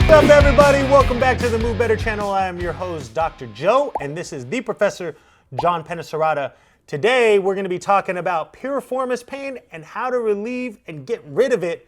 What's up, everybody? Welcome back to the Move Better channel. I am your host, Dr. Joe, and this is the Professor John Penisarada. Today, we're going to be talking about piriformis pain and how to relieve and get rid of it,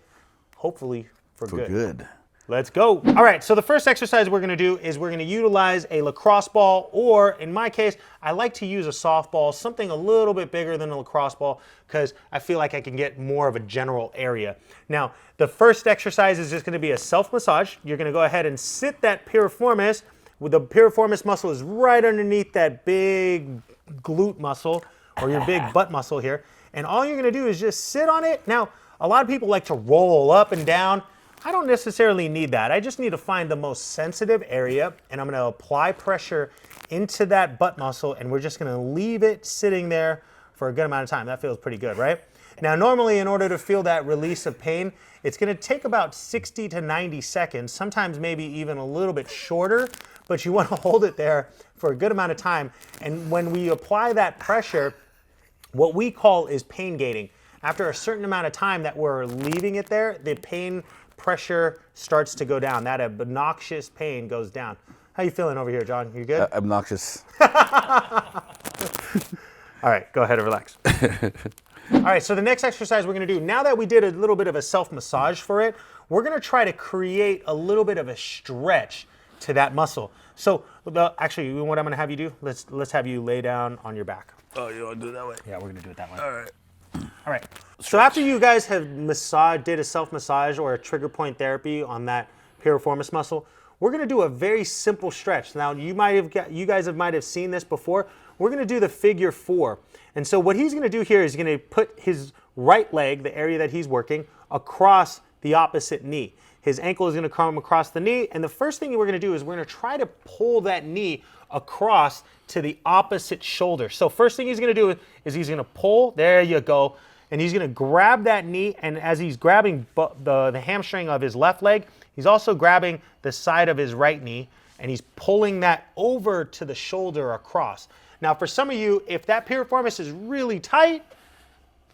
hopefully for good. Let's go. All right, so the first exercise we're going to do is we're going to utilize a lacrosse ball, or in my case, I like to use a softball, something a little bit bigger than a lacrosse ball, because I feel like I can get more of a general area. Now, the first exercise is just going to be a self-massage. You're going to go ahead and sit that piriformis. The piriformis muscle is right underneath that big glute muscle, or your big butt muscle here. And all you're going to do is just sit on it. Now, a lot of people like to roll up and down. I don't necessarily need that. I just need to find the most sensitive area, and I'm going to apply pressure into that butt muscle, and we're just going to leave it sitting there for a good amount of time. That feels pretty good, right? Now, normally in order to feel that release of pain, it's going to take about 60 to 90 seconds, sometimes maybe even a little bit shorter, but you want to hold it there for a good amount of time. And when we apply that pressure, what we call is pain gating. After a certain amount of time that we're leaving it there, the pain pressure starts to go down. That obnoxious pain goes down. How you feeling over here, John? You good? Obnoxious. All right, go ahead and relax. All right, so the next exercise we're going to do, now that we did a little bit of a self-massage for it, we're going to try to create a little bit of a stretch to that muscle. So, actually, what I'm going to have you do, let's have you lay down on your back. Oh, you want to do it that way? Yeah, we're going to do it that way. All right. All right. So after you guys have did a self-massage or a trigger point therapy on that piriformis muscle, we're going to do a very simple stretch. Now, you guys might have seen this before. We're going to do the figure 4. And so what he's going to do here is going to put his right leg, the area that he's working, across the opposite knee. His ankle is going to come across the knee, and the first thing we're going to do is we're going to try to pull that knee across to the opposite shoulder. So first thing he's going to do is he's going to pull, there you go, and he's going to grab that knee, and as he's grabbing the hamstring of his left leg, he's also grabbing the side of his right knee, and he's pulling that over to the shoulder across. Now for some of you, if that piriformis is really tight,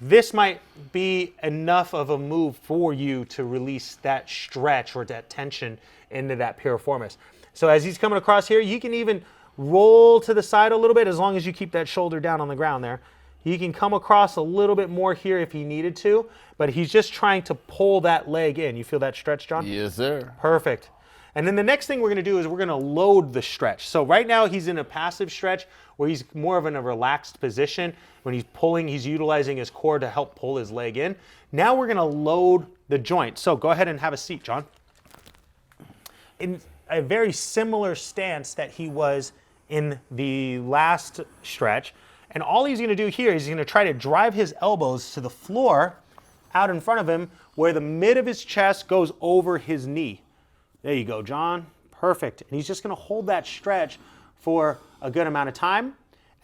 this might be enough of a move for you to release that stretch or that tension into that piriformis. So as he's coming across here, you can even roll to the side a little bit as long as you keep that shoulder down on the ground there. He can come across a little bit more here if he needed to, but he's just trying to pull that leg in. You feel that stretch, John? Yes, sir. Perfect. And then the next thing we're going to do is we're going to load the stretch. So right now he's in a passive stretch where he's more of in a relaxed position. When he's pulling, he's utilizing his core to help pull his leg in. Now we're going to load the joint. So go ahead and have a seat, John. In a very similar stance that he was in the last stretch. And all he's going to do here is he's going to try to drive his elbows to the floor out in front of him where the mid of his chest goes over his knee. There you go, John. Perfect. And he's just going to hold that stretch for a good amount of time.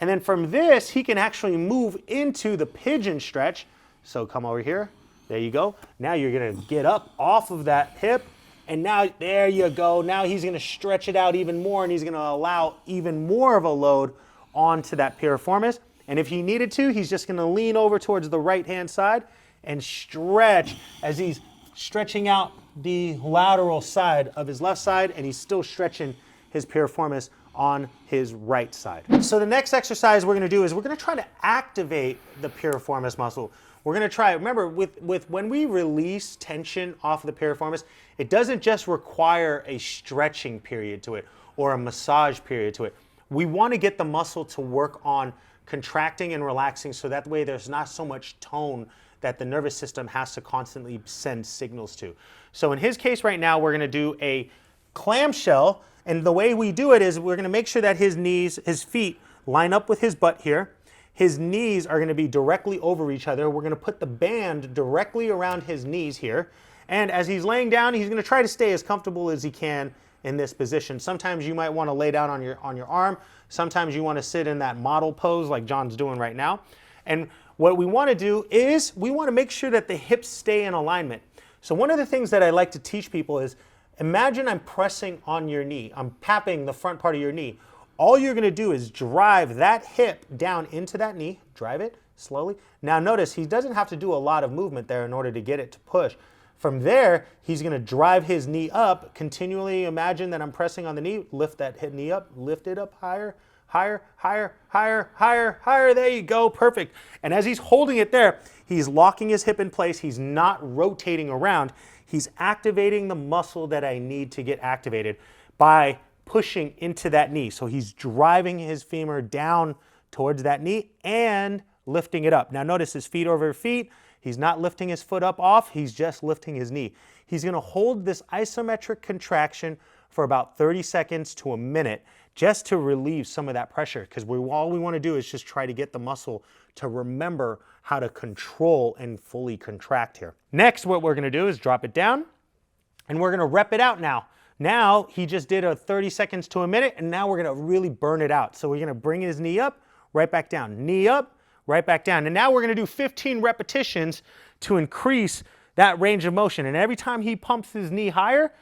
And then from this, he can actually move into the pigeon stretch. So come over here. There you go. Now you're going to get up off of that hip. And now, there you go. Now he's going to stretch it out even more, and he's going to allow even more of a load onto that piriformis. And if he needed to, he's just going to lean over towards the right-hand side and stretch as he's stretching out the lateral side of his left side, and he's still stretching his piriformis on his right side. So the next exercise we're going to do is we're going to try to activate the piriformis muscle. We're going to try, remember, with when we release tension off of the piriformis, it doesn't just require a stretching period to it or a massage period to it. We want to get the muscle to work on contracting and relaxing so that way there's not so much tone that the nervous system has to constantly send signals to. So in his case right now, we're going to do a clamshell, and the way we do it is we're going to make sure that his knees, his feet line up with his butt here. His knees are going to be directly over each other. We're going to put the band directly around his knees here. And as he's laying down, he's going to try to stay as comfortable as he can in this position. Sometimes you might want to lay down on your arm. Sometimes you want to sit in that model pose like John's doing right now. And what we want to do is we want to make sure that the hips stay in alignment. So one of the things that I like to teach people is imagine I'm pressing on your knee. I'm tapping the front part of your knee. All you're going to do is drive that hip down into that knee. Drive it slowly. Now notice he doesn't have to do a lot of movement there in order to get it to push. From there, he's gonna drive his knee up, continually imagine that I'm pressing on the knee, lift that hip knee up, lift it up higher, higher, higher, higher, higher, higher, there you go, perfect. And as he's holding it there, he's locking his hip in place, he's not rotating around, he's activating the muscle that I need to get activated by pushing into that knee. So he's driving his femur down towards that knee and lifting it up. Now notice his feet over feet. He's not lifting his foot up off, he's just lifting his knee. He's gonna hold this isometric contraction for about 30 seconds to a minute just to relieve some of that pressure, because all we wanna do is just try to get the muscle to remember how to control and fully contract here. Next, what we're gonna do is drop it down and we're gonna rep it out now. Now, he just did a 30 seconds to a minute and now we're gonna really burn it out. So we're gonna bring his knee up, right back down, knee up, right back down. And now we're gonna do 15 repetitions to increase that range of motion. And every time he pumps his knee higher,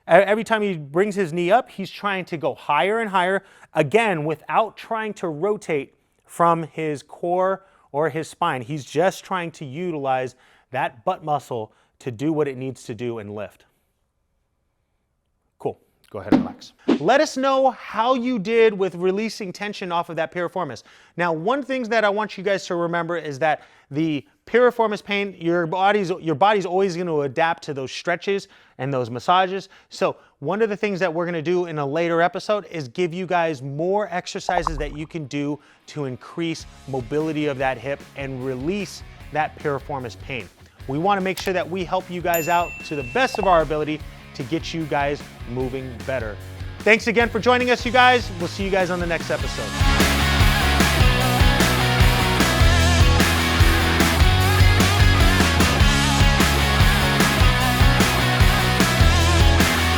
every time he brings his knee up, he's trying to go higher and higher, again, without trying to rotate from his core or his spine. He's just trying to utilize that butt muscle to do what it needs to do and lift. Cool. Go ahead and relax. Let us know how you did with releasing tension off of that piriformis. Now, one thing that I want you guys to remember is that the piriformis pain, your body's always going to adapt to those stretches and those massages. So one of the things that we're going to do in a later episode is give you guys more exercises that you can do to increase mobility of that hip and release that piriformis pain. We want to make sure that we help you guys out to the best of our ability to get you guys moving better. Thanks again for joining us, you guys. We'll see you guys on the next episode.